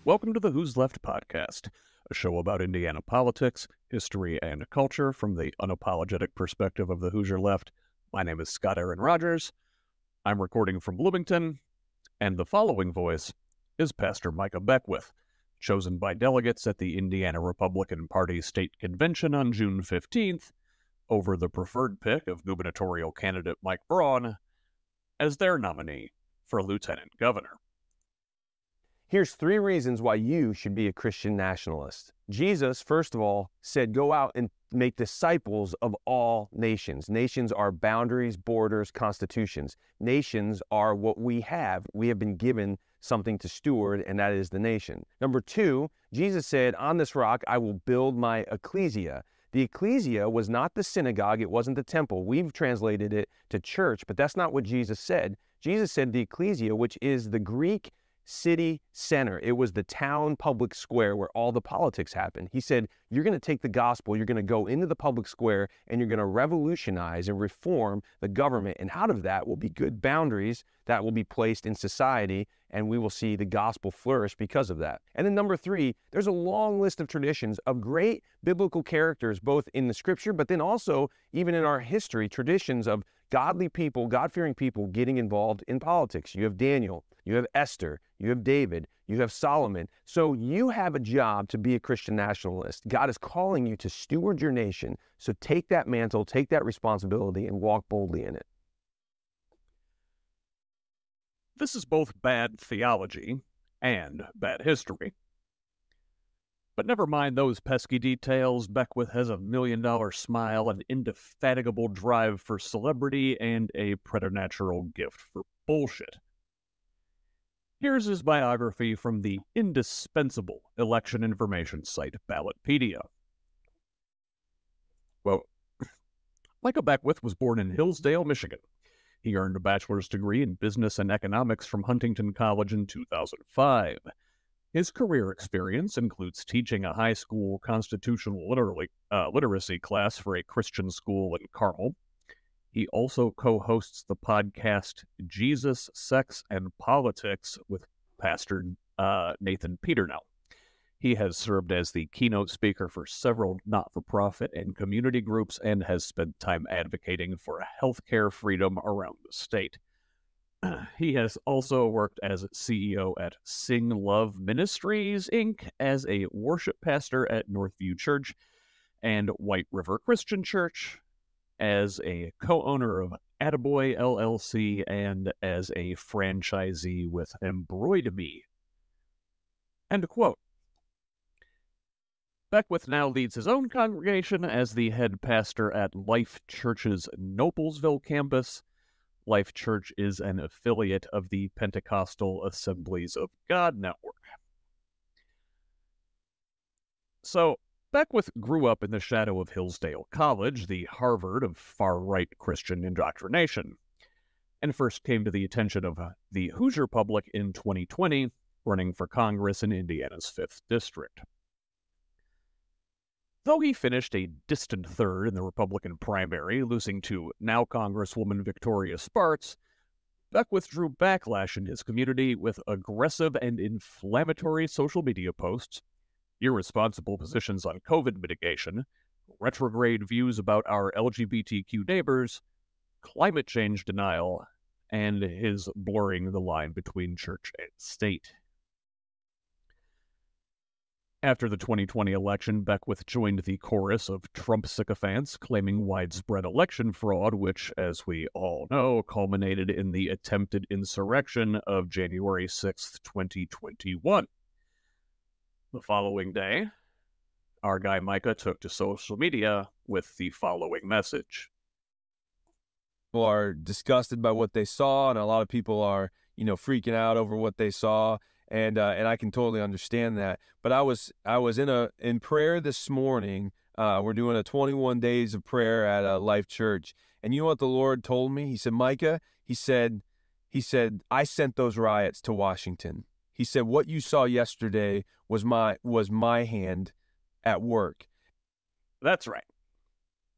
Welcome to the Who's Left podcast, a show about Indiana politics, history, and culture from the unapologetic perspective of the Hoosier left. My name is Scott Aaron Rogers. I'm recording from Bloomington, and the following voice is Pastor Micah Beckwith, chosen by delegates at the Indiana Republican Party State Convention on June 15th over the preferred pick of gubernatorial candidate Mike Braun as their nominee for lieutenant governor. Here's 3 reasons why you should be a Christian nationalist. Jesus, first of all, said, go out and make disciples of all nations. Nations are boundaries, borders, constitutions. Nations are what we have. We have been given something to steward, and that is the nation. Number 2, Jesus said, on this rock I will build my ecclesia. The ecclesia was not the synagogue. It wasn't the temple. We've translated it to church, but that's not what Jesus said. Jesus said the ecclesia, which is the Greek city center. It was the town public square where all the politics happened. He said, you're going to take the gospel, you're going to go into the public square, and you're going to revolutionize and reform the government. And out of that will be good boundaries that will be placed in society, and we will see the gospel flourish because of that. And then number 3, there's a long list of traditions of great biblical characters, both in the scripture, but then also even in our history, traditions of godly people, God-fearing people getting involved in politics. You have Daniel, you have Esther, you have David, you have Solomon. So you have a job to be a Christian nationalist. God is calling you to steward your nation. So take that mantle, take that responsibility, and walk boldly in it. This is both bad theology and bad history. But never mind those pesky details. Beckwith has $1 million smile, an indefatigable drive for celebrity, and a preternatural gift for bullshit. Here's his biography from the indispensable election information site Ballotpedia. Well, Micah Beckwith was born in Hillsdale, Michigan. He earned a bachelor's degree in business and economics from Huntington College in 2005. His career experience includes teaching a high school constitutional literacy class for a Christian school in Carmel. He also co-hosts the podcast Jesus, Sex, and Politics with Pastor Nathan Peternell. He has served as the keynote speaker for several not-for-profit and community groups and has spent time advocating for healthcare freedom around the state. He has also worked as CEO at Sing Love Ministries, Inc., as a worship pastor at Northview Church and White River Christian Church, as a co-owner of Attaboy LLC, and as a franchisee with Embroidery. End quote. Beckwith now leads his own congregation as the head pastor at Life Church's Noblesville campus. Life Church is an affiliate of the Pentecostal Assemblies of God Network. So, Beckwith grew up in the shadow of Hillsdale College, the Harvard of far-right Christian indoctrination, and first came to the attention of the Hoosier public in 2020, running for Congress in Indiana's 5th District. Though he finished a distant third in the Republican primary, losing to now Congresswoman Victoria Spartz, Beckwith drew backlash in his community with aggressive and inflammatory social media posts, irresponsible positions on COVID mitigation, retrograde views about our LGBTQ neighbors, climate change denial, and his blurring the line between church and state. After the 2020 election, Beckwith joined the chorus of Trump sycophants claiming widespread election fraud, which, as we all know, culminated in the attempted insurrection of January 6, 2021. The following day, our guy Micah took to social media with the following message. People are disgusted by what they saw, and a lot of people are, freaking out over what they saw. And I can totally understand that. But I was in prayer this morning. We're doing a 21 days of prayer at Life Church. And you know what the Lord told me? He said, Micah, he said, I sent those riots to Washington. He said, what you saw yesterday was my hand at work. That's right.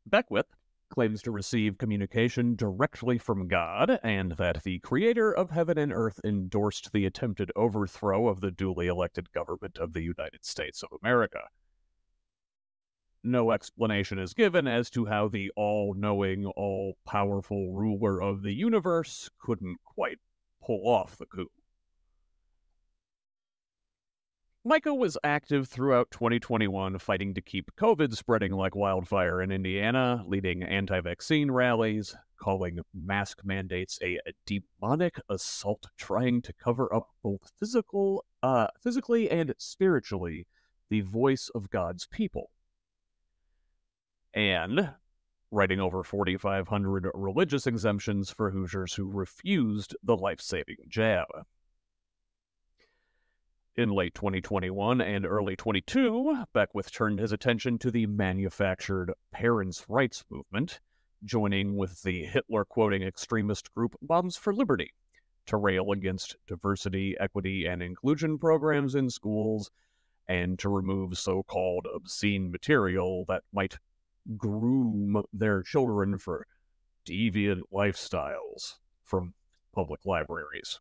Beckwith, claims to receive communication directly from God, and that the creator of heaven and earth endorsed the attempted overthrow of the duly elected government of the United States of America. No explanation is given as to how the all-knowing, all-powerful ruler of the universe couldn't quite pull off the coup. Micah was active throughout 2021, fighting to keep COVID spreading like wildfire in Indiana, leading anti-vaccine rallies, calling mask mandates a demonic assault trying to cover up both physically and spiritually the voice of God's people, and writing over 4,500 religious exemptions for Hoosiers who refused the life-saving jab. In late 2021 and early 22, Beckwith turned his attention to the manufactured parents' rights movement, joining with the Hitler-quoting extremist group Moms for Liberty to rail against diversity, equity, and inclusion programs in schools and to remove so-called obscene material that might groom their children for deviant lifestyles from public libraries,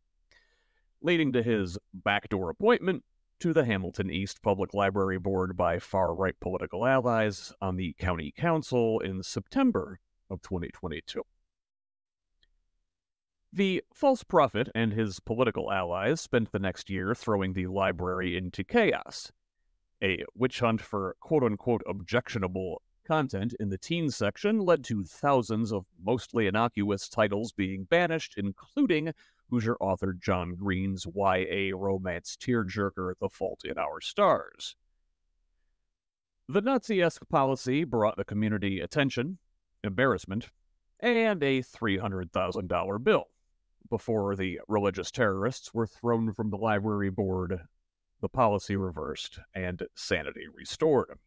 leading to his backdoor appointment to the Hamilton East Public Library Board by far-right political allies on the county council in September of 2022. The false prophet and his political allies spent the next year throwing the library into chaos. A witch hunt for quote-unquote objectionable content in the teen section led to thousands of mostly innocuous titles being banished, including Hoosier author John Green's YA romance tearjerker The Fault in Our Stars. The Nazi-esque policy brought the community attention, embarrassment, and a $300,000 bill before the religious terrorists were thrown from the library board, the policy reversed, and sanity restored.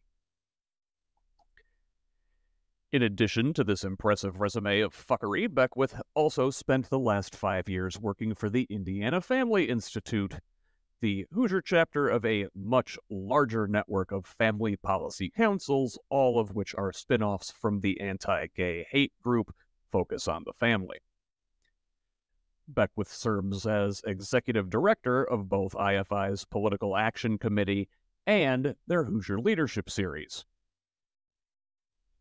In addition to this impressive resume of fuckery, Beckwith also spent the last 5 years working for the Indiana Family Institute, the Hoosier chapter of a much larger network of family policy councils, all of which are spin-offs from the anti-gay hate group Focus on the Family. Beckwith serves as executive director of both IFI's Political Action Committee and their Hoosier Leadership Series.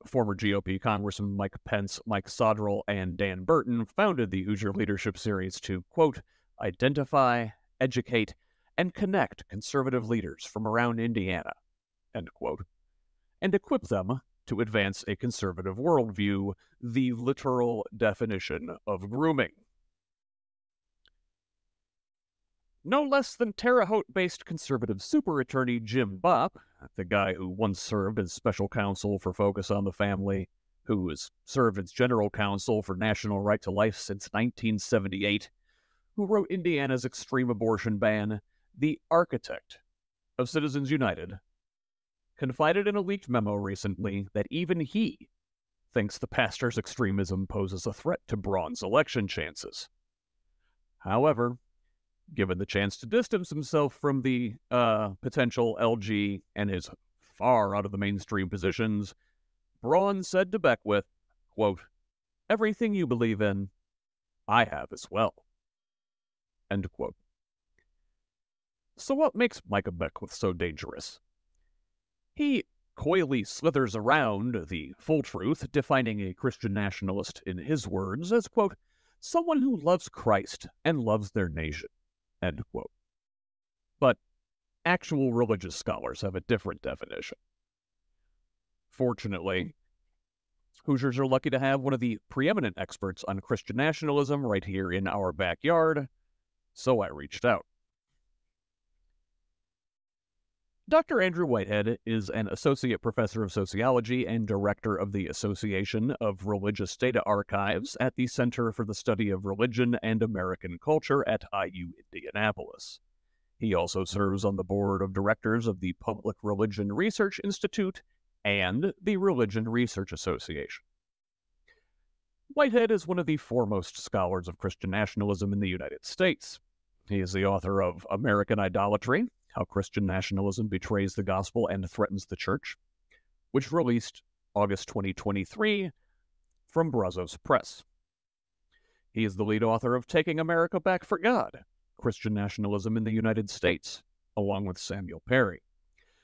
Former GOP Congressman Mike Pence, Mike Sodrell, and Dan Burton founded the Hoosier Leadership Series to, quote, identify, educate, and connect conservative leaders from around Indiana, end quote, and equip them to advance a conservative worldview, the literal definition of grooming. No less than Terre Haute-based conservative super attorney Jim Bopp, the guy who once served as special counsel for Focus on the Family, who has served as general counsel for National Right to Life since 1978, who wrote Indiana's extreme abortion ban, the architect of Citizens United, confided in a leaked memo recently that even he thinks the pastor's extremism poses a threat to Braun's election chances. However, given the chance to distance himself from the potential LG and his far out of the mainstream positions, Braun said to Beckwith, quote, everything you believe in, I have as well, end quote. So what makes Micah Beckwith so dangerous? He coyly slithers around the full truth, defining a Christian nationalist in his words as, quote, someone who loves Christ and loves their nation, end quote. But actual religious scholars have a different definition. Fortunately, Hoosiers are lucky to have one of the preeminent experts on Christian nationalism right here in our backyard, so I reached out. Dr. Andrew Whitehead is an associate professor of sociology and director of the Association of Religious Data Archives at the Center for the Study of Religion and American Culture at IU-Indianapolis. He also serves on the board of directors of the Public Religion Research Institute and the Religion Research Association. Whitehead is one of the foremost scholars of Christian nationalism in the United States. He is the author of American Idolatry: How Christian Nationalism Betrays the Gospel and Threatens the Church, which released August 2023, from Brazos Press. He is the lead author of Taking America Back for God, Christian Nationalism in the United States, along with Samuel Perry,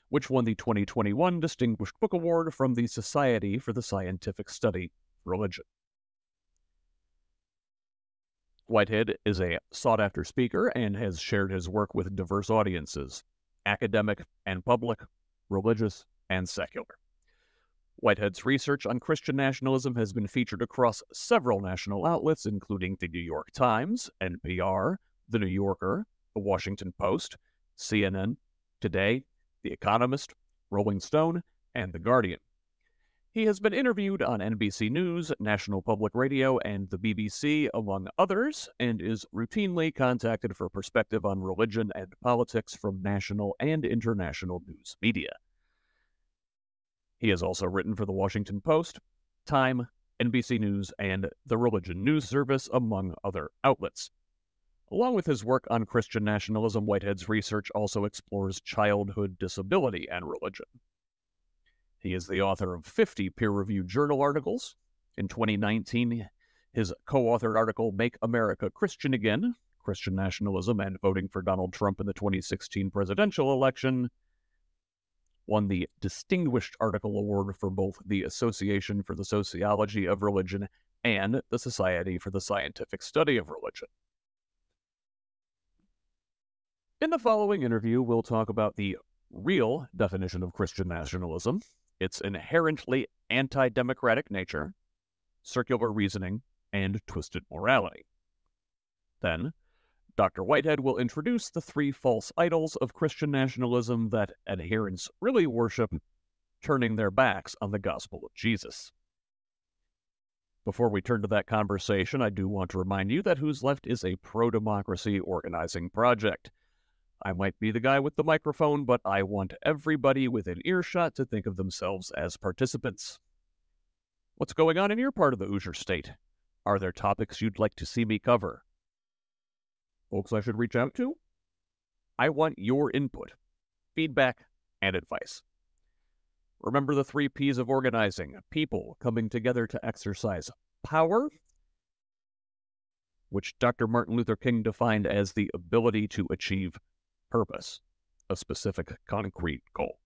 which won the 2021 Distinguished Book Award from the Society for the Scientific Study of Religion. Whitehead is a sought-after speaker and has shared his work with diverse audiences, academic and public, religious and secular. Whitehead's research on Christian nationalism has been featured across several national outlets, including the New York Times, NPR, The New Yorker, The Washington Post, CNN, Today, The Economist, Rolling Stone, and The Guardian. He has been interviewed on NBC News, National Public Radio, and the BBC, among others, and is routinely contacted for perspective on religion and politics from national and international news media. He has also written for The Washington Post, Time, NBC News, and the Religion News Service, among other outlets. Along with his work on Christian nationalism, Whitehead's research also explores childhood disability and religion. He is the author of 50 peer-reviewed journal articles. In 2019, his co-authored article, Make America Christian Again, Christian Nationalism and Voting for Donald Trump in the 2016 Presidential Election, won the Distinguished Article Award for both the Association for the Sociology of Religion and the Society for the Scientific Study of Religion. In the following interview, we'll talk about the real definition of Christian nationalism, its inherently anti-democratic nature, circular reasoning, and twisted morality. Then, Dr. Whitehead will introduce the three false idols of Christian nationalism that adherents really worship, turning their backs on the gospel of Jesus. Before we turn to that conversation, I do want to remind you that HoosLeft is a pro-democracy organizing project. I might be the guy with the microphone, but I want everybody within earshot to think of themselves as participants. What's going on in your part of the Hoosier state? Are there topics you'd like to see me cover? Folks I should reach out to? I want your input, feedback, and advice. Remember the 3 P's of organizing: people coming together to exercise power, which Dr. Martin Luther King defined as the ability to achieve purpose, a specific concrete goal.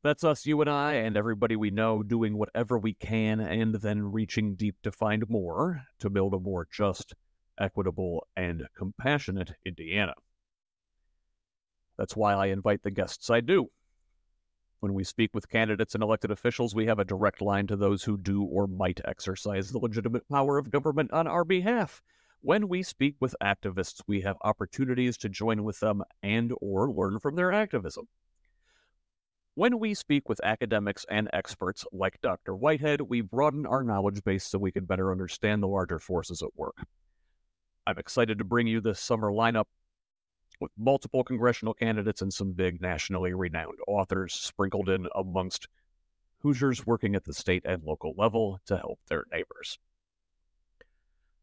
That's us, you and I, and everybody we know, doing whatever we can and then reaching deep to find more to build a more just, equitable, and compassionate Indiana. That's why I invite the guests I do. When we speak with candidates and elected officials, we have a direct line to those who do or might exercise the legitimate power of government on our behalf. When we speak with activists, we have opportunities to join with them and or learn from their activism. When we speak with academics and experts like Dr. Whitehead, we broaden our knowledge base so we can better understand the larger forces at work. I'm excited to bring you this summer lineup with multiple congressional candidates and some big nationally renowned authors sprinkled in amongst Hoosiers working at the state and local level to help their neighbors.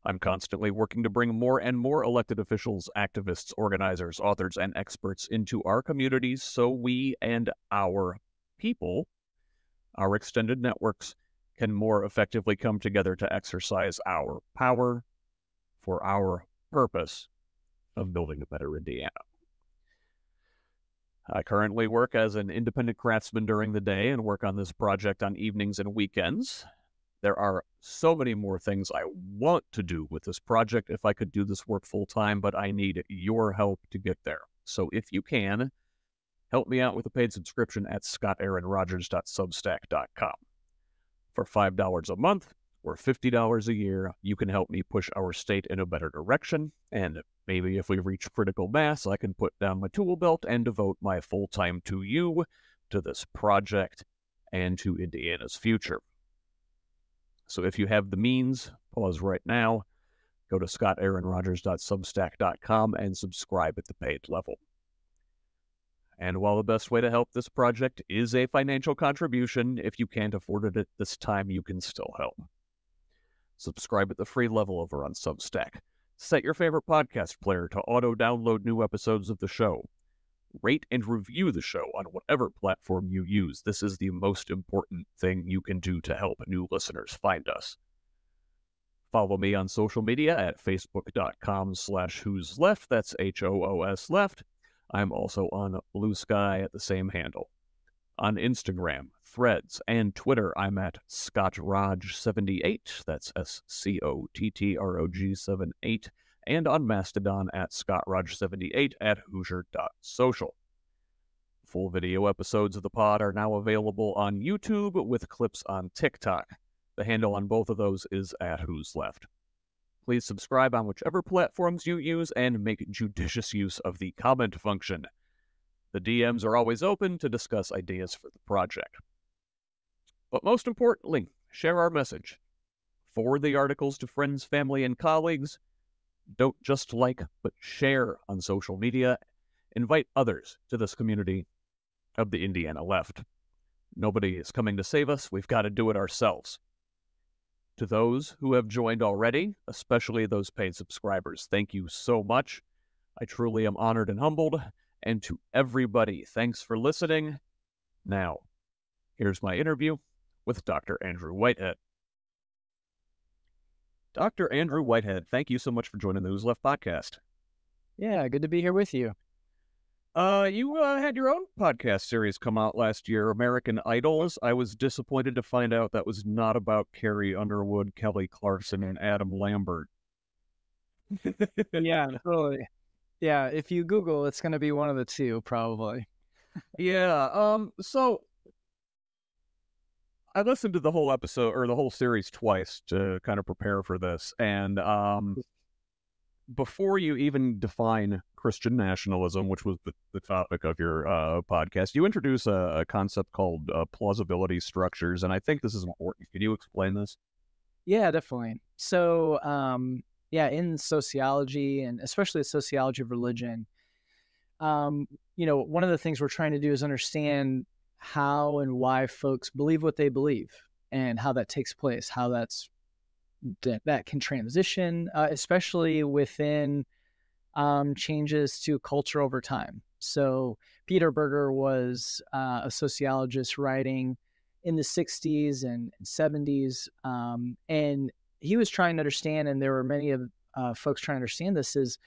I'm constantly working to bring more and more elected officials, activists, organizers, authors, and experts into our communities so we and our people, our extended networks, can more effectively come together to exercise our power for our purpose of building a better Indiana. I currently work as an independent craftsman during the day and work on this project on evenings and weekends. There are so many more things I want to do with this project if I could do this work full-time, but I need your help to get there. So if you can, help me out with a paid subscription at scottaaronrogers.substack.com. For $5 a month or $50 a year, you can help me push our state in a better direction, and maybe if we reach critical mass, I can put down my tool belt and devote my full time to you, to this project, and to Indiana's future. So if you have the means, pause right now, go to scottaaronrogers.substack.com and subscribe at the paid level. And while the best way to help this project is a financial contribution, if you can't afford it at this time, you can still help. Subscribe at the free level over on Substack. Set your favorite podcast player to auto-download new episodes of the show. rate and review the show on whatever platform you use. This is the most important thing you can do to help new listeners find us. Follow me on social media at facebook.com/HoosLeft. That's HOOS left. I'm also on Blue Sky at the same handle. On Instagram, Threads, and Twitter, I'm at ScottRog78. That's SCOTTROG78. And on Mastodon at ScottRog78 at Hoosier.social. Full video episodes of the pod are now available on YouTube with clips on TikTok. The handle on both of those is at HoosLeft. Please subscribe on whichever platforms you use and make judicious use of the comment function. The DMs are always open to discuss ideas for the project. But most importantly, share our message. Forward the articles to friends, family, and colleagues. Don't just like, but share on social media. Invite others to this community of the Indiana left. Nobody is coming to save us. We've got to do it ourselves. To those who have joined already, especially those paid subscribers, thank you so much. I truly am honored and humbled. And to everybody, thanks for listening. Now, here's my interview with Dr. Andrew Whitehead. Dr. Andrew Whitehead, thank you so much for joining the Who's Left podcast. Yeah, good to be here with you. You had your own podcast series come out last year, American Idols. I was disappointed to find out that was not about Carrie Underwood, Kelly Clarkson, and Adam Lambert. Yeah, totally. Yeah, if you Google, it's going to be one of the two, probably. Yeah, so I listened to the whole episode, or the whole series twice to kind of prepare for this, and before you even define Christian nationalism, which was the topic of your podcast, you introduce a concept called plausibility structures, and I think this is important. Could you explain this? Yeah, definitely. So, in sociology, and especially the sociology of religion, one of the things we're trying to do is understand how and why folks believe what they believe and how that takes place, how that can transition, especially within changes to culture over time. So Peter Berger was a sociologist writing in the 60s and 70s, and he was trying to understand, and there were many of folks trying to understand this, is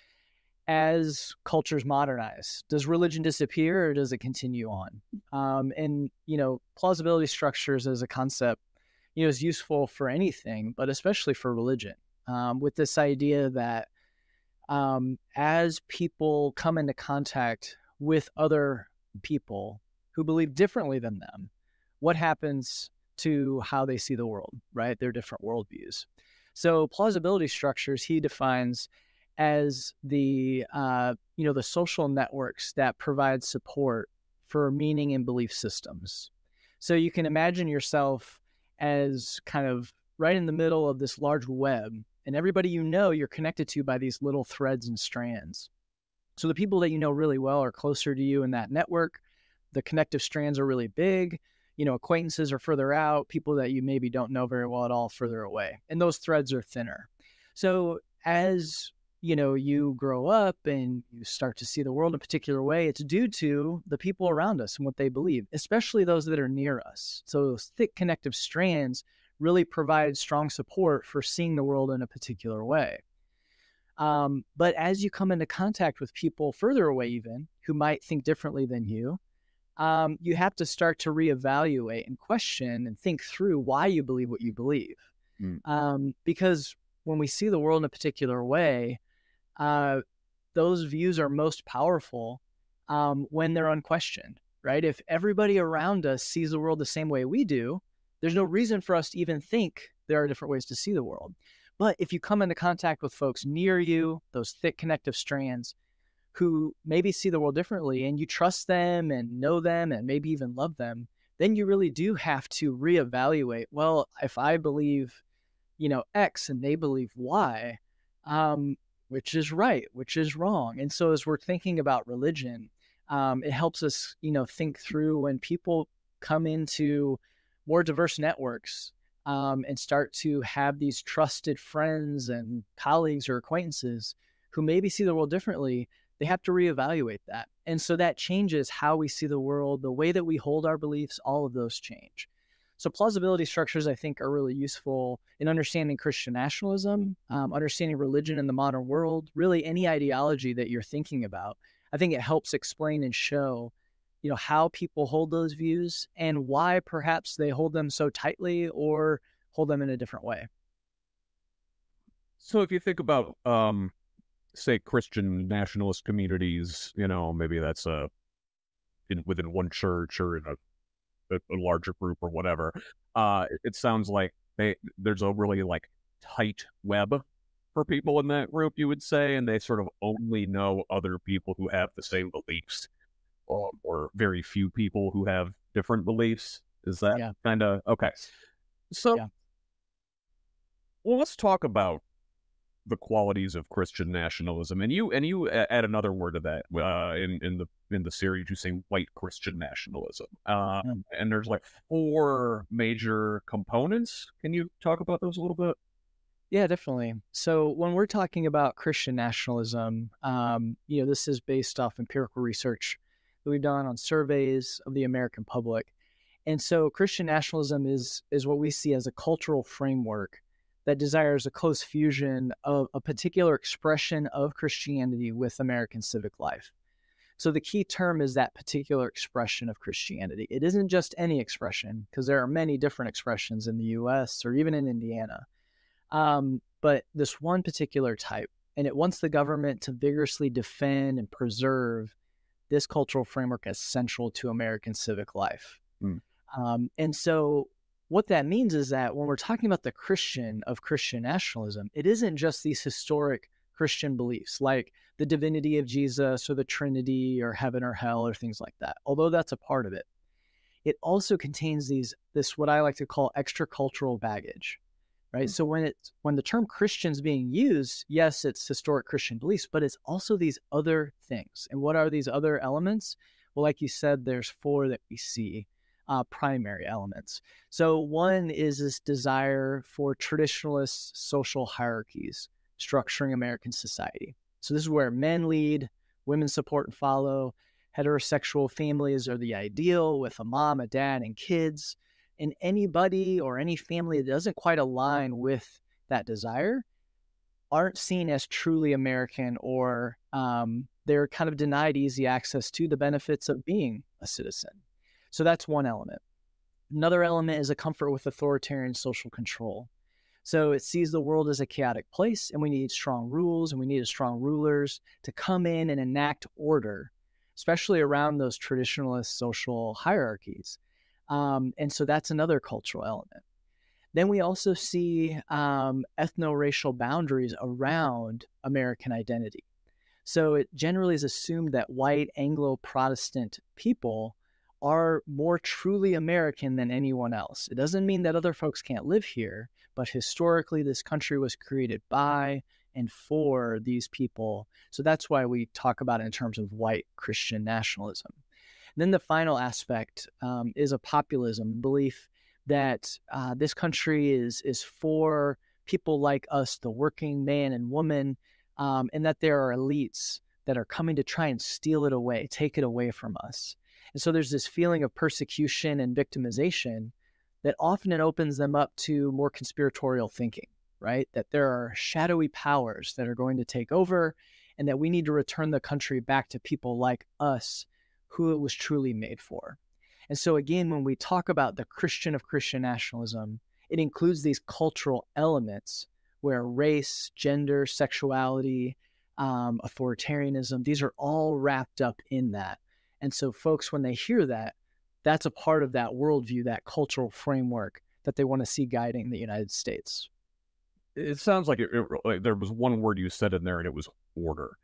as cultures modernize, does religion disappear or does it continue on? Plausibility structures as a concept, is useful for anything, but especially for religion, with this idea that as people come into contact with other people who believe differently than them, what happens to how they see the world, right? Their different worldviews. So plausibility structures, he defines as the social networks that provide support for meaning and belief systems. So you can imagine yourself as kind of right in the middle of this large web, and everybody you're connected to by these little threads and strands. So the people that you know really well are closer to you in that network. The connective strands are really big. Acquaintances are further out. People that you maybe don't know very well at all further away. And those threads are thinner. So as you grow up and you start to see the world in a particular way, it's due to the people around us and what they believe, especially those that are near us. So those thick connective strands really provide strong support for seeing the world in a particular way. But as you come into contact with people further away even, who might think differently than you have to start to reevaluate and question and think through why you believe what you believe. Because when we see the world in a particular way, those views are most powerful when they're unquestioned, right? If everybody around us sees the world the same way we do, there's no reason for us to even think there are different ways to see the world. But if you come into contact with folks near you, those thick connective strands who maybe see the world differently, and you trust them and know them and maybe even love them, then you really do have to reevaluate, well, if I believe, X and they believe Y, which is right, which is wrong. And so as we're thinking about religion, it helps us, think through when people come into more diverse networks and start to have these trusted friends and colleagues or acquaintances who maybe see the world differently, they have to reevaluate that. And so that changes how we see the world, the way that we hold our beliefs, all of those change. So plausibility structures, I think, are really useful in understanding Christian nationalism, understanding religion in the modern world, really any ideology that you're thinking about. I think it helps explain and show, how people hold those views and why perhaps they hold them so tightly or hold them in a different way. So if you think about, say, Christian nationalist communities, maybe that's within one church or in a larger group or whatever, it sounds like there's a really tight web for people in that group, you would say, and they sort of only know other people who have the same beliefs, or very few people who have different beliefs. Is that kind of okay? So, well, let's talk about the qualities of Christian nationalism, and you add another word to that in the series. You say white Christian nationalism, and there's 4 major components. Can you talk about those a little bit? Yeah, definitely. So when we're talking about Christian nationalism, this is based off empirical research that we've done on surveys of the American public. And so Christian nationalism is what we see as a cultural framework that desires a close fusion of a particular expression of Christianity with American civic life. So the key term is that particular expression of Christianity. It isn't just any expression, because there are many different expressions in the U.S. or even in Indiana. But this one particular type, and it wants the government to vigorously defend and preserve this cultural framework as central to American civic life. And so what that means is that when we're talking about the Christian of Christian nationalism, it isn't just these historic Christian beliefs like the divinity of Jesus or the Trinity or heaven or hell or things like that, although that's a part of it. It also contains this what I like to call extra-cultural baggage, right? So when the term Christian is being used, yes, it's historic Christian beliefs, but it's also these other things. And what are these other elements? Well, like you said, there's 4 that we see. Primary elements. So one is this desire for traditionalist social hierarchies structuring American society. So this is where men lead, women support and follow, heterosexual families are the ideal with a mom, a dad, and kids. And anybody or any family that doesn't quite align with that desire aren't seen as truly American, or they're kind of denied easy access to the benefits of being a citizen. So that's one element. Another element is a comfort with authoritarian social control. So it sees the world as a chaotic place, and we need strong rules, and we need strong rulers to come in and enact order, especially around those traditionalist social hierarchies. And so that's another cultural element. Then we also see ethno-racial boundaries around American identity. So it generally is assumed that white Anglo-Protestant people are more truly American than anyone else. It doesn't mean that other folks can't live here, but historically this country was created by and for these people. So that's why we talk about it in terms of white Christian nationalism. And then the final aspect is a populism, belief that this country is for people like us, the working man and woman, and that there are elites that are coming to try and steal it away, take it away from us. And so there's this feeling of persecution and victimization that often it opens them up to more conspiratorial thinking, right? That there are shadowy powers that are going to take over, and that we need to return the country back to people like us who it was truly made for. And so again, when we talk about the Christian of Christian nationalism, it includes these cultural elements where race, gender, sexuality, authoritarianism, these are all wrapped up in that. And so folks, when they hear that, that's a part of that worldview, that cultural framework that they want to see guiding the United States. It sounds like there was one word you said in there, and it was order.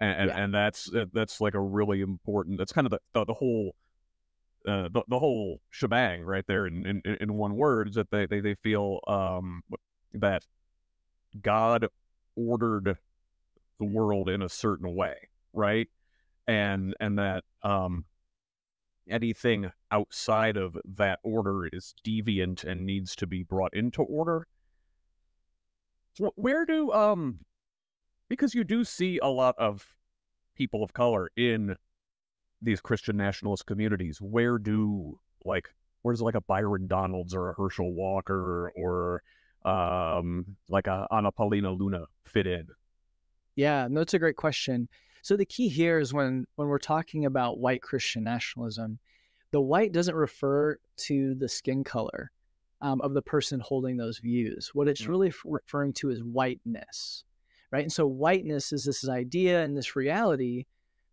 And that's like a really important, that's kind of the whole whole shebang right there in one word, is that they feel that God ordered the world in a certain way, right? And that anything outside of that order is deviant and needs to be brought into order. So where do because you do see a lot of people of color in these Christian nationalist communities, where's like a Byron Donalds or a Herschel Walker or like a Anna Paulina Luna fit in? Yeah, no, it's a great question. So the key here is when we're talking about white Christian nationalism, the white doesn't refer to the skin color of the person holding those views. What it's really referring to is whiteness, right? And so whiteness is this idea and this reality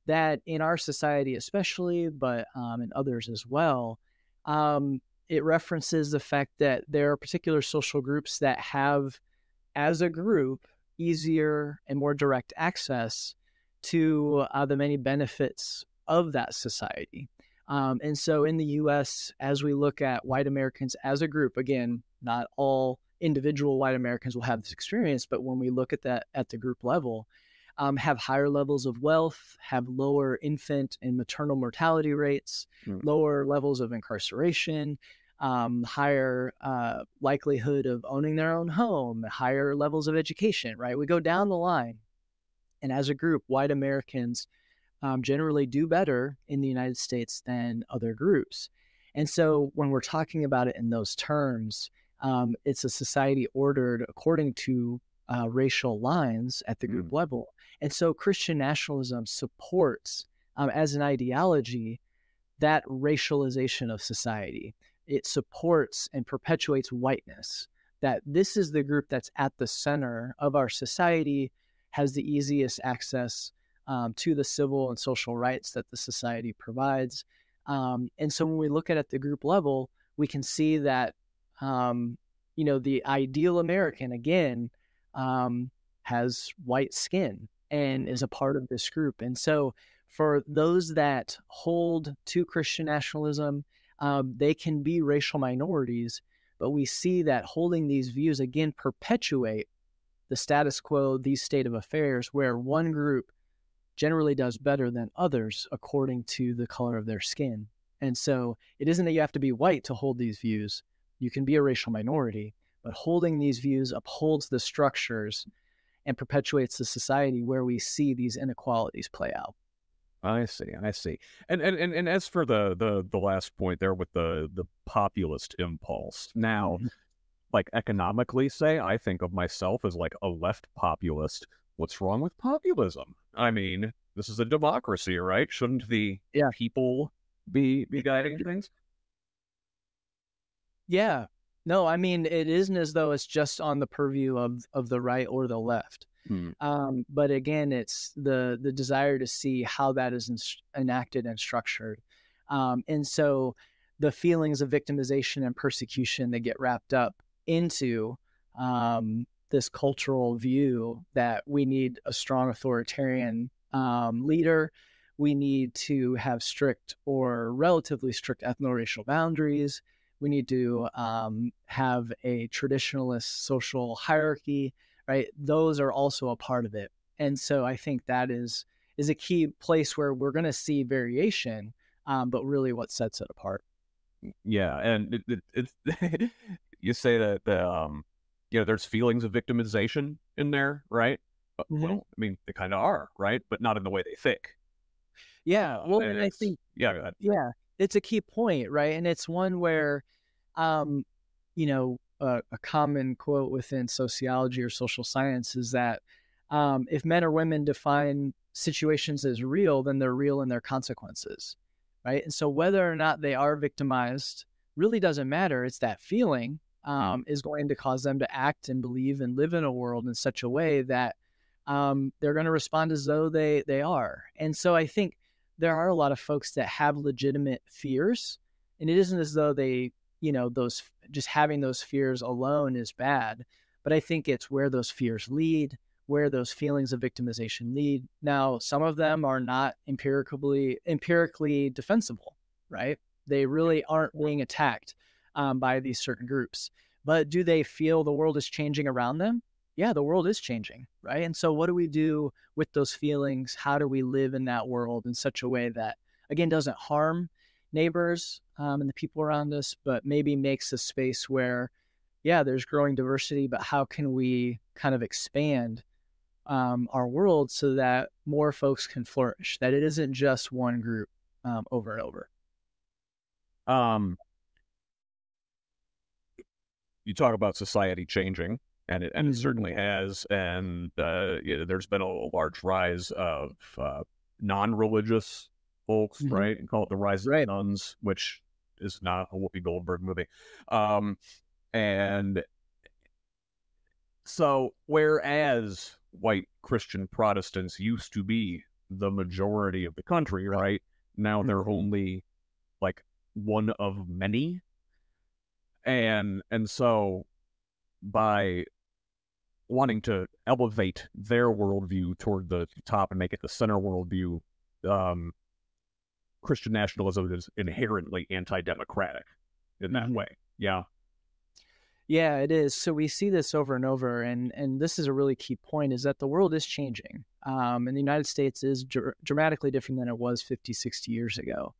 that in our society especially, but in others as well, it references the fact that there are particular social groups that have, as a group, easier and more direct access to the many benefits of that society. And so in the U.S., as we look at white Americans as a group, again, not all individual white Americans will have this experience, but when we look at that at the group level, have higher levels of wealth, have lower infant and maternal mortality rates, lower levels of incarceration, higher likelihood of owning their own home, higher levels of education, right? We go down the line. And as a group, white Americans generally do better in the United States than other groups. And so when we're talking about it in those terms, it's a society ordered according to racial lines at the group level. And so Christian nationalism supports, as an ideology, that racialization of society. It supports and perpetuates whiteness, that this is the group that's at the center of our society, has the easiest access to the civil and social rights that the society provides. And so when we look at the group level, we can see that, the ideal American, again, has white skin and is a part of this group. And so for those that hold to Christian nationalism, they can be racial minorities, but we see that holding these views, again, perpetuate the status quo, these state of affairs, where one group generally does better than others according to the color of their skin. And so it isn't that you have to be white to hold these views. You can be a racial minority, but holding these views upholds the structures and perpetuates the society where we see these inequalities play out. I see. And as for the last point there with the populist impulse, now, like economically, say, I think of myself as like a left populist. What's wrong with populism? I mean, this is a democracy, right? Shouldn't the people be guiding things? Yeah. No, I mean, it isn't as though it's just on the purview of the right or the left. But again, it's the desire to see how that is enacted and structured. And so the feelings of victimization and persecution that get wrapped up into this cultural view that we need a strong authoritarian leader, we need to have strict or relatively strict ethno-racial boundaries, we need to have a traditionalist social hierarchy, right? Those are also a part of it. And so I think that is a key place where we're going to see variation, but really what sets it apart. Yeah, and it's you say that there's feelings of victimization in there, right? Well, I mean, they kind of are, right? But not in the way they think. Yeah, well, and I think go ahead. Yeah, it's a key point, right? And it's one where, a common quote within sociology or social science is that if men or women define situations as real, then they're real in their consequences, right? And so whether or not they are victimized really doesn't matter. It's that feeling is going to cause them to act and believe and live in a world in such a way that they're going to respond as though they are. And so I think there are a lot of folks that have legitimate fears, and it isn't as though they, those just having those fears alone is bad, but I think it's where those fears lead, where those feelings of victimization lead. Now, some of them are not empirically defensible, right? They really aren't being attacked by these certain groups, but do they feel the world is changing around them? Yeah, the world is changing, right? And so what do we do with those feelings? How do we live in that world in such a way that, again, doesn't harm neighbors and the people around us, but maybe makes a space where, there's growing diversity, but how can we kind of expand our world so that more folks can flourish, that it isn't just one group over and over. You talk about society changing, and it certainly has, and there's been a large rise of non-religious folks, right? And call it the rise of nuns, which is not a Whoopi Goldberg movie. And so, whereas white Christian Protestants used to be the majority of the country, right? Now they're only like one of many. And so by wanting to elevate their worldview toward the top and make it the center worldview, Christian nationalism is inherently anti-democratic in that way. Yeah. Yeah, it is. So we see this over and over, and this is a really key point, is that the world is changing. And the United States is dramatically different than it was 50, 60 years ago,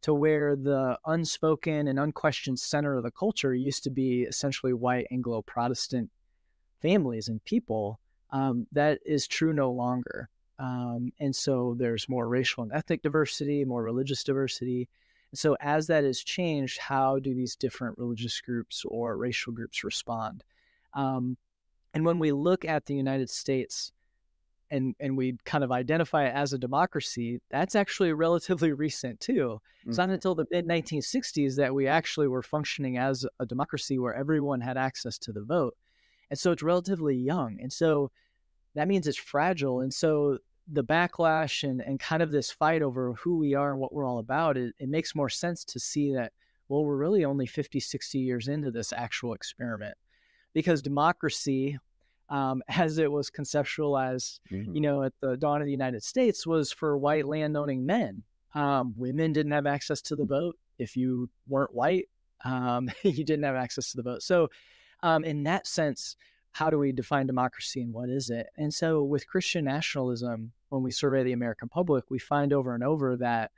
to where the unspoken and unquestioned center of the culture used to be essentially white Anglo-Protestant families and people. That is true no longer. And so there's more racial and ethnic diversity, more religious diversity. So as that has changed, how do these different religious groups or racial groups respond? And when we look at the United States and we kind of identify it as a democracy, that's actually relatively recent too. It's not until the mid-1960s that we actually were functioning as a democracy where everyone had access to the vote. And so it's relatively young. And so that means it's fragile. And so the backlash and kind of this fight over who we are and what we're all about, it makes more sense to see that, well, we're really only 50, 60 years into this actual experiment. Because democracy, as it was conceptualized, at the dawn of the United States, was for white land-owning men. Women didn't have access to the vote. If you weren't white, you didn't have access to the vote. So in that sense, how do we define democracy and what is it? And so with Christian nationalism, when we survey the American public, we find over and over that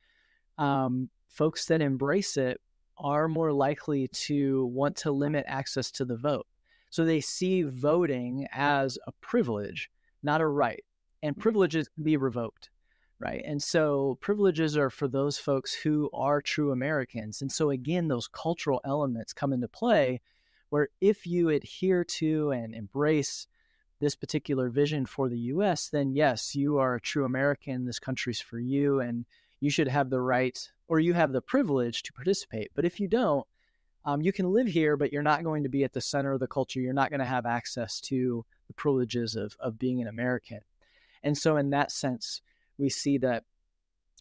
folks that embrace it are more likely to want to limit access to the vote. So they see voting as a privilege, not a right. And privileges can be revoked, right? And so privileges are for those folks who are true Americans. And so again, those cultural elements come into play, where if you adhere to and embrace this particular vision for the U.S., then yes, you are a true American. This country's for you, and you should have the right, or you have the privilege to participate. But if you don't, you can live here, but you're not going to be at the center of the culture. You're not going to have access to the privileges of being an American. And so in that sense, we see that,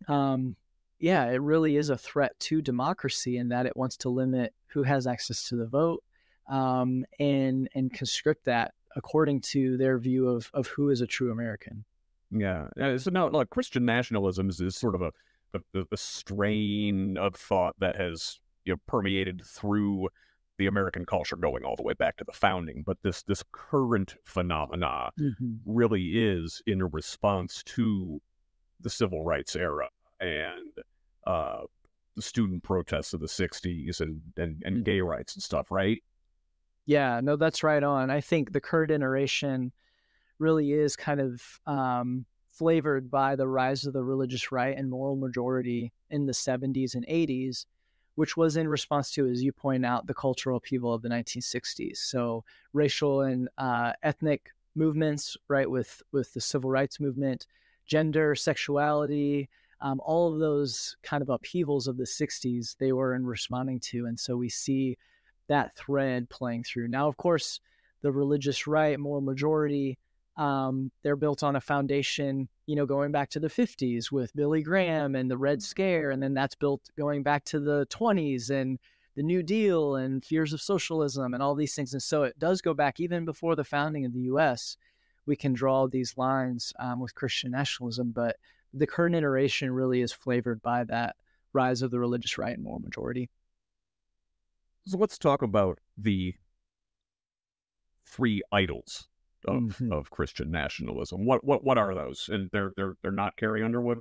it really is a threat to democracy in that it wants to limit who has access to the vote, and conscript that according to their view of who is a true American. Yeah. So now, like, Christian nationalism is sort of a strain of thought that has permeated through the American culture going all the way back to the founding. But this current phenomena really is in a response to the civil rights era and the student protests of the 60s and gay rights and stuff, right? Yeah, no, that's right on. I think the current iteration really is kind of flavored by the rise of the religious right and moral majority in the 70s and 80s, which was in response to, as you point out, the cultural upheaval of the 1960s. So racial and ethnic movements, right, with the civil rights movement, gender, sexuality, all of those kind of upheavals of the 60s, they were in responding to. And so we see that thread playing through. Now, of course, the religious right, moral majority, they're built on a foundation, going back to the 50s with Billy Graham and the Red Scare. And then that's built going back to the 20s and the New Deal and fears of socialism and all these things. And so it does go back even before the founding of the U.S. We can draw these lines with Christian nationalism, but the current iteration really is flavored by that rise of the religious right and moral majority. So let's talk about the three idols of Christian nationalism. What are those? And they're not Carrie Underwood?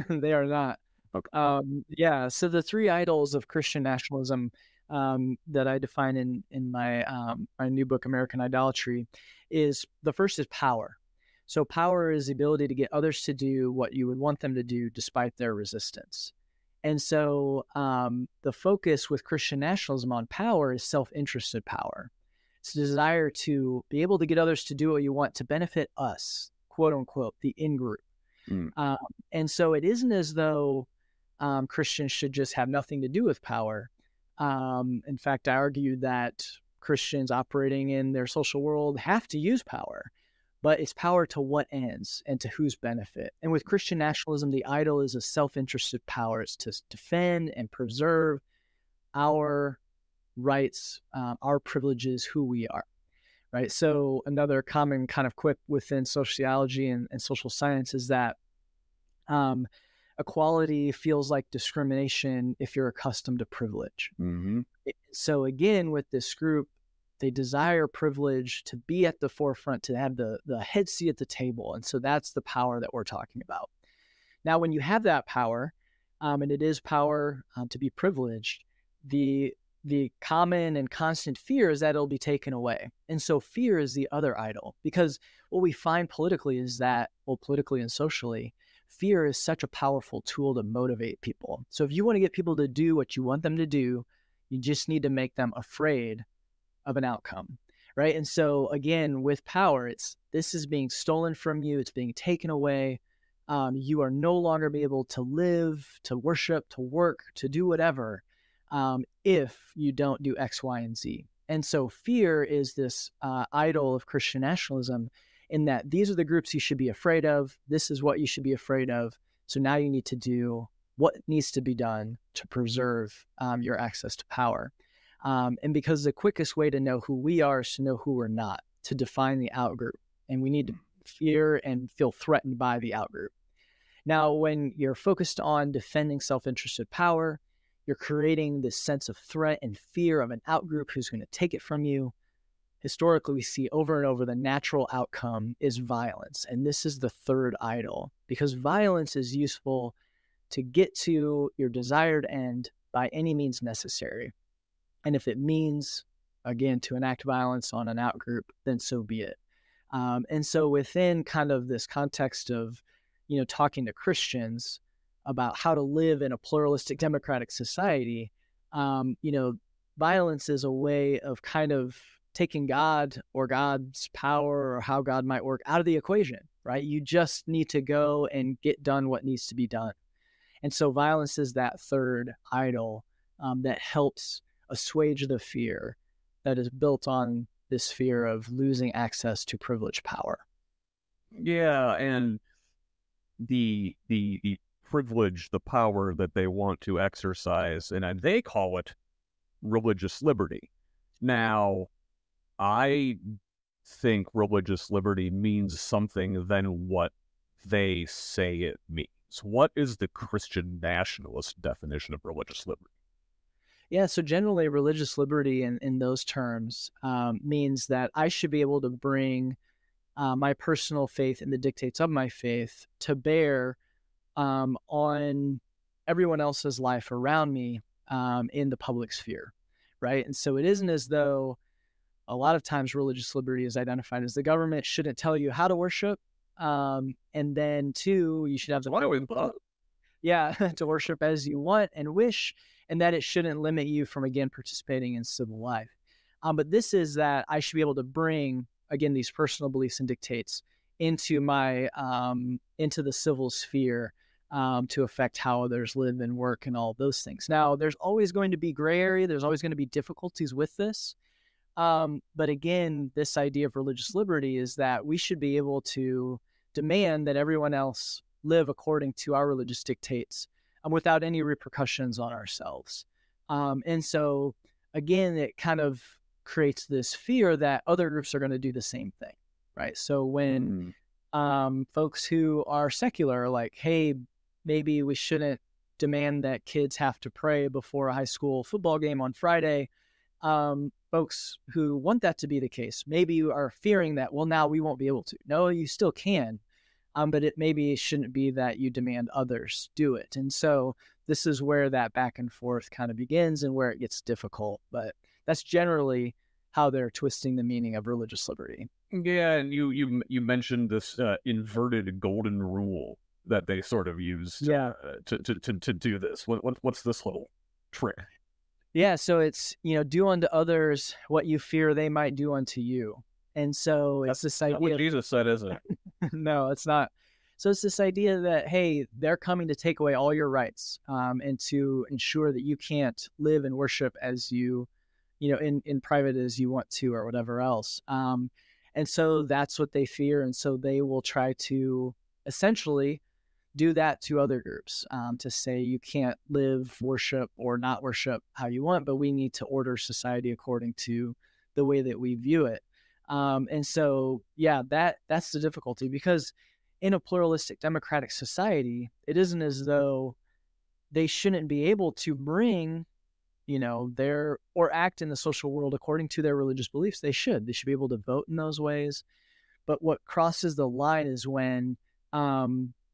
They are not. Okay. So the three idols of Christian nationalism that I define in my my new book, American Idolatry, is the first is power. So power is the ability to get others to do what you would want them to do despite their resistance. And so the focus with Christian nationalism on power is self-interested power. It's a desire to be able to get others to do what you want to benefit us, quote unquote, the in-group. And so it isn't as though Christians should just have nothing to do with power. In fact, I argue that Christians operating in their social world have to use power, but it's power to what ends and to whose benefit. And with Christian nationalism, the idol is a self-interested power. It's to defend and preserve our rights, our privileges, who we are, right? So another common kind of quip within sociology and social science is that equality feels like discrimination if you're accustomed to privilege. So again, with this group, they desire privilege, to be at the forefront, to have the head seat at the table. And so that's the power that we're talking about. Now, when you have that power, and it is power to be privileged, the common and constant fear is that it'll be taken away. And so fear is the other idol, because what we find politically is that, well, politically and socially, fear is such a powerful tool to motivate people. So if you want to get people to do what you want them to do, you just need to make them afraid of an outcome, right? And so again, with power, this is being stolen from you. It's being taken away. You are no longer be able to live, to worship, to work, to do whatever, if you don't do X, Y, and Z. And so fear is this idol of Christian nationalism, in that these are the groups you should be afraid of. This is what you should be afraid of. So now you need to do what needs to be done to preserve your access to power. And because the quickest way to know who we are is to know who we're not, to define the outgroup. And we need to fear and feel threatened by the outgroup. Now, when you're focused on defending self-interested power, you're creating this sense of threat and fear of an outgroup who's going to take it from you. Historically, we see over and over the natural outcome is violence. And this is the third idol, because violence is useful to get to your desired end by any means necessary. And if it means, again, to enact violence on an outgroup, then so be it. And so within kind of this context of, talking to Christians about how to live in a pluralistic democratic society, violence is a way of kind of taking God or God's power or how God might work out of the equation, right? You just need to go and get done what needs to be done. And so violence is that third idol that helps assuage the fear that is built on this fear of losing access to privileged power. Yeah, and the privilege, the power that they want to exercise, and they call it religious liberty. Now, I think religious liberty means something than what they say it means. What is the Christian nationalist definition of religious liberty? Yeah, so generally religious liberty in those terms means that I should be able to bring my personal faith and the dictates of my faith to bear on everyone else's life around me in the public sphere, right? And so it isn't as though a lot of times religious liberty is identified as the government shouldn't tell you how to worship, and then two, you should have the to worship as you want and wish, and that it shouldn't limit you from, again, participating in civil life. But this is that I should be able to bring, again, these personal beliefs and dictates into my into the civil sphere to affect how others live and work and all of those things. Now, there's always going to be gray area. There's always going to be difficulties with this. But again, this idea of religious liberty is that we should be able to demand that everyone else live according to our religious dictates without any repercussions on ourselves. And so, again, it kind of creates this fear that other groups are going to do the same thing, right? So when folks who are secular are like, hey, maybe we shouldn't demand that kids have to pray before a high school football game on Friday, folks who want that to be the case maybe are fearing that, well, now we won't be able to. No, you still can. But it maybe shouldn't be that you demand others do it. And so this is where that back and forth kind of begins and where it gets difficult. But that's generally how they're twisting the meaning of religious liberty. Yeah, and you mentioned this inverted golden rule that they sort of used to do this. What's this little trick? Yeah, so it's, do unto others what you fear they might do unto you. And so it's this idea. That's what Jesus said, isn't it? No, it's not. So it's this idea that, hey, they're coming to take away all your rights, and to ensure that you can't live and worship as you in private as you want to, or whatever else. And so that's what they fear. And so they will try to essentially do that to other groups, to say you can't live, worship, or not worship how you want, but we need to order society according to the way that we view it. And so, that's the difficulty, because in a pluralistic democratic society, it isn't as though they shouldn't be able to bring, or act in the social world according to their religious beliefs. They should be able to vote in those ways. But what crosses the line is when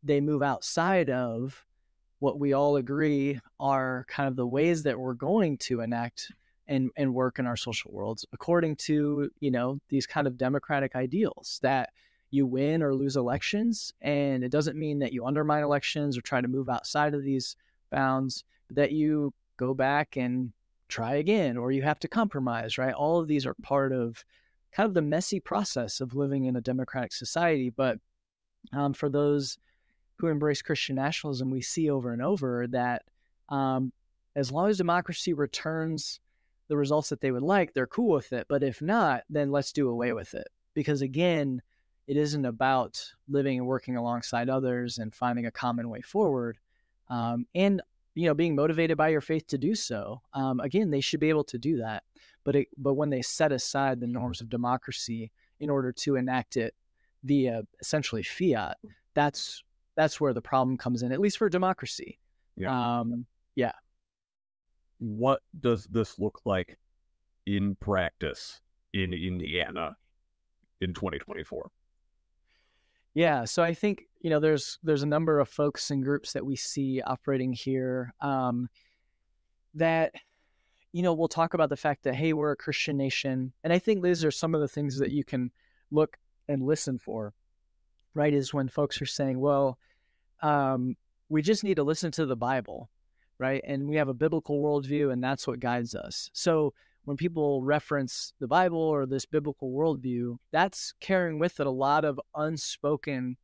they move outside of what we all agree are kind of the ways that we're going to enact and work in our social worlds according to, these kind of democratic ideals, that you win or lose elections. And it doesn't mean that you undermine elections or try to move outside of these bounds, but that you go back and try again, or you have to compromise, right? All of these are part of kind of the messy process of living in a democratic society. But for those who embrace Christian nationalism, we see over and over that as long as democracy returns the results that they would like, they're cool with it. But if not, then let's do away with it. Because again, it isn't about living and working alongside others and finding a common way forward. And being motivated by your faith to do so. Again, they should be able to do that. But when they set aside the norms of democracy in order to enact it via essentially fiat, that's where the problem comes in, at least for democracy. Yeah. What does this look like in practice in Indiana in 2024? Yeah, so I think, there's a number of folks and groups that we see operating here that, we'll talk about the fact that, hey, we're a Christian nation. And I think these are some of the things that you can look and listen for, right? Is when folks are saying, well, we just need to listen to the Bible, right? And we have a biblical worldview, and that's what guides us. So when people reference the Bible or this biblical worldview, that's carrying with it a lot of unspoken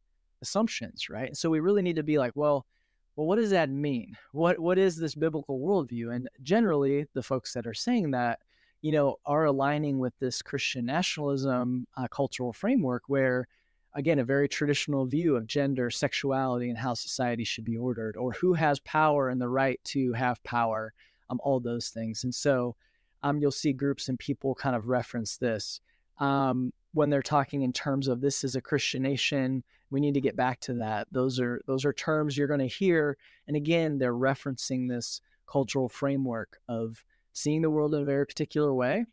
assumptions, right? So we really need to be like, well, what does that mean? What is this biblical worldview? And generally, the folks that are saying that, are aligning with this Christian nationalism cultural framework where, again, a very traditional view of gender, sexuality, and how society should be ordered, or who has power and the right to have power, all those things. And so you'll see groups and people kind of reference this when they're talking in terms of this is a Christian nation. We need to get back to that. Those are terms you're going to hear. And again, they're referencing this cultural framework of seeing the world in a very particular way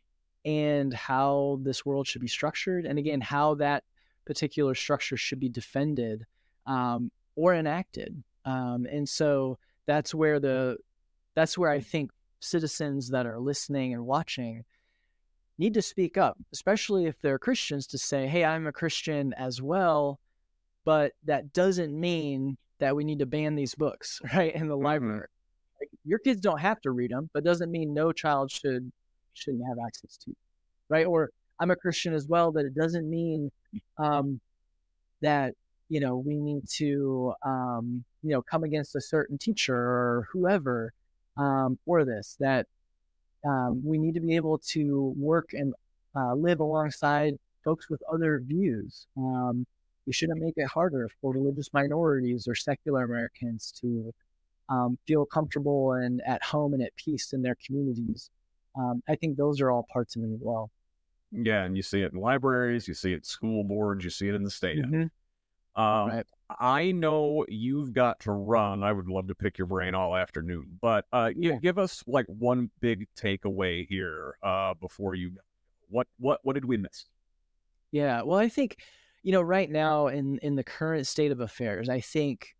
and how this world should be structured. And again, how that particular structure should be defended or enacted. And so that's where I think citizens that are listening and watching need to speak up, especially if they're Christians, to say, hey, I'm a Christian as well, but that doesn't mean that we need to ban these books, right, in the library. Like, your kids don't have to read them, but doesn't mean no child shouldn't have access to, right? Or I'm a Christian as well, but it doesn't mean that, we need to, come against a certain teacher or whoever for this, that we need to be able to work and live alongside folks with other views. We shouldn't make it harder for religious minorities or secular Americans to feel comfortable and at home and at peace in their communities. I think those are all parts of it as well. Yeah, and you see it in libraries, you see it in school boards, you see it in the stadium. Mm-hmm. Right. I know you've got to run. I would love to pick your brain all afternoon, but give us like one big takeaway here before you go. What did we miss? Yeah, well, I think, right now in the current state of affairs, I think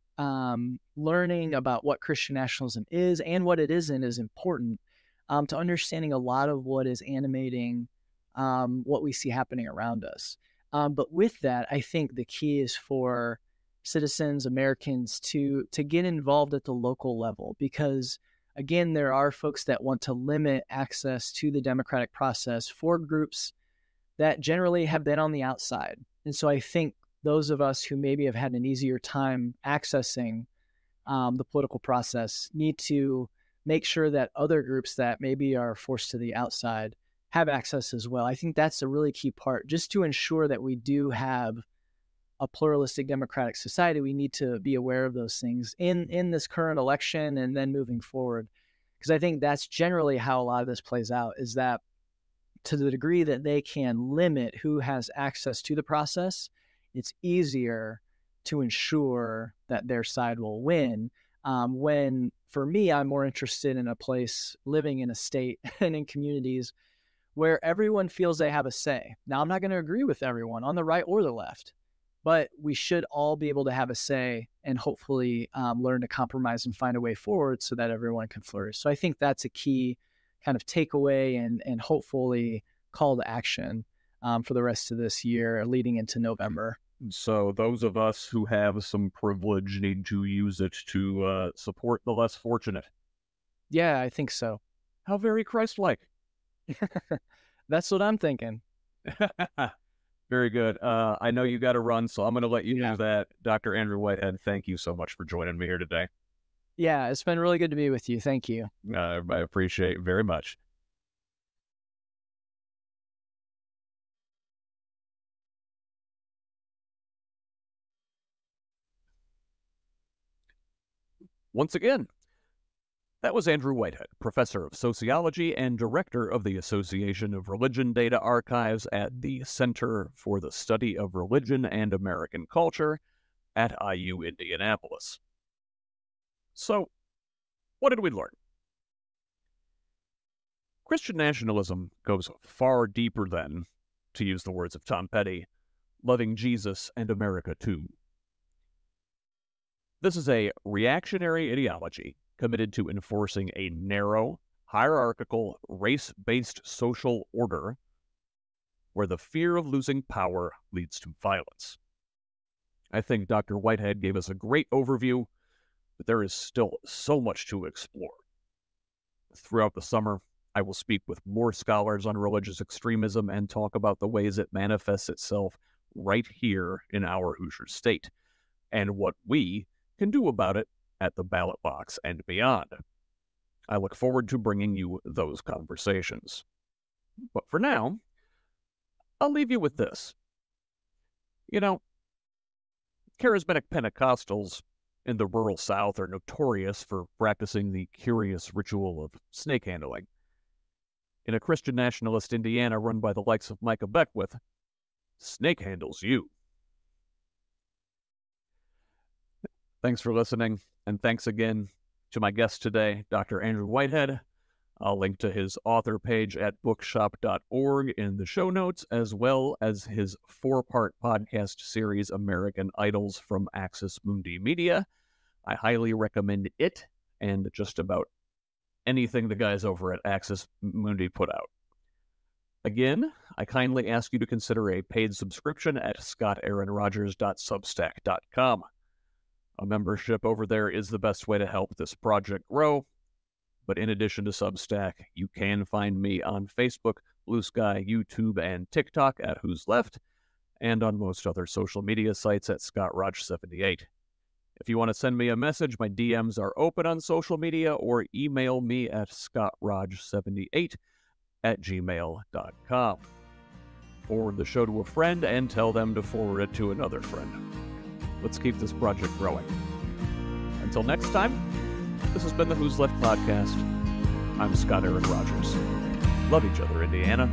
learning about what Christian nationalism is and what it isn't is important to understanding a lot of what is animating what we see happening around us. But with that, I think the key is for citizens, Americans to get involved at the local level, because again, there are folks that want to limit access to the democratic process for groups that generally have been on the outside. And so I think those of us who maybe have had an easier time accessing the political process need to make sure that other groups that maybe are forced to the outside have access as well. I think that's a really key part, just to ensure that we do have a pluralistic democratic society. We need to be aware of those things in this current election and then moving forward. Because I think that's generally how a lot of this plays out, is that to the degree that they can limit who has access to the process, it's easier to ensure that their side will win. When, for me, I'm more interested in a place, living in a state and in communities where everyone feels they have a say. Now, I'm not going to agree with everyone on the right or the left, but we should all be able to have a say and hopefully learn to compromise and find a way forward so that everyone can flourish. So I think that's a key kind of takeaway and hopefully call to action for the rest of this year leading into November. So those of us who have some privilege need to use it to support the less fortunate. Yeah, I think so. How very Christ-like. That's what I'm thinking. Very good. I know you got to run, so I'm going to let you do that. Dr. Andrew Whitehead, thank you so much for joining me here today. Yeah, it's been really good to be with you. Thank you. I appreciate it very much. Once again, that was Andrew Whitehead, professor of sociology and director of the Association of Religion Data Archives at the Center for the Study of Religion and American Culture at IU-Indianapolis. So, what did we learn? Christian nationalism goes far deeper than, to use the words of Tom Petty, loving Jesus and America too. This is a reactionary ideology committed to enforcing a narrow, hierarchical, race-based social order where the fear of losing power leads to violence. I think Dr. Whitehead gave us a great overview, but there is still so much to explore. Throughout the summer, I will speak with more scholars on religious extremism and talk about the ways it manifests itself right here in our Hoosier state, and what we can do about it at the ballot box and beyond. I look forward to bringing you those conversations. But for now, I'll leave you with this. You know, charismatic Pentecostals in the rural South are notorious for practicing the curious ritual of snake handling. In a Christian nationalist Indiana run by the likes of Micah Beckwith, snake handles you. Thanks for listening, and thanks again to my guest today, Dr. Andrew Whitehead. I'll link to his author page at bookshop.org in the show notes, as well as his 4-part podcast series, American Idols from Axis Mundi Media. I highly recommend it and just about anything the guys over at Axis Mundi put out. Again, I kindly ask you to consider a paid subscription at scottaaronrogers.substack.com. A membership over there is the best way to help this project grow. But in addition to Substack, you can find me on Facebook, Blue Sky, YouTube, and TikTok at HoosLeft, and on most other social media sites at ScottRog78. If you want to send me a message, my DMs are open on social media, or email me at scottrog78@gmail.com. Forward the show to a friend and tell them to forward it to another friend. Let's keep this project growing. Until next time, this has been the Who's Left podcast. I'm Scott Aaron Rogers. Love each other, Indiana.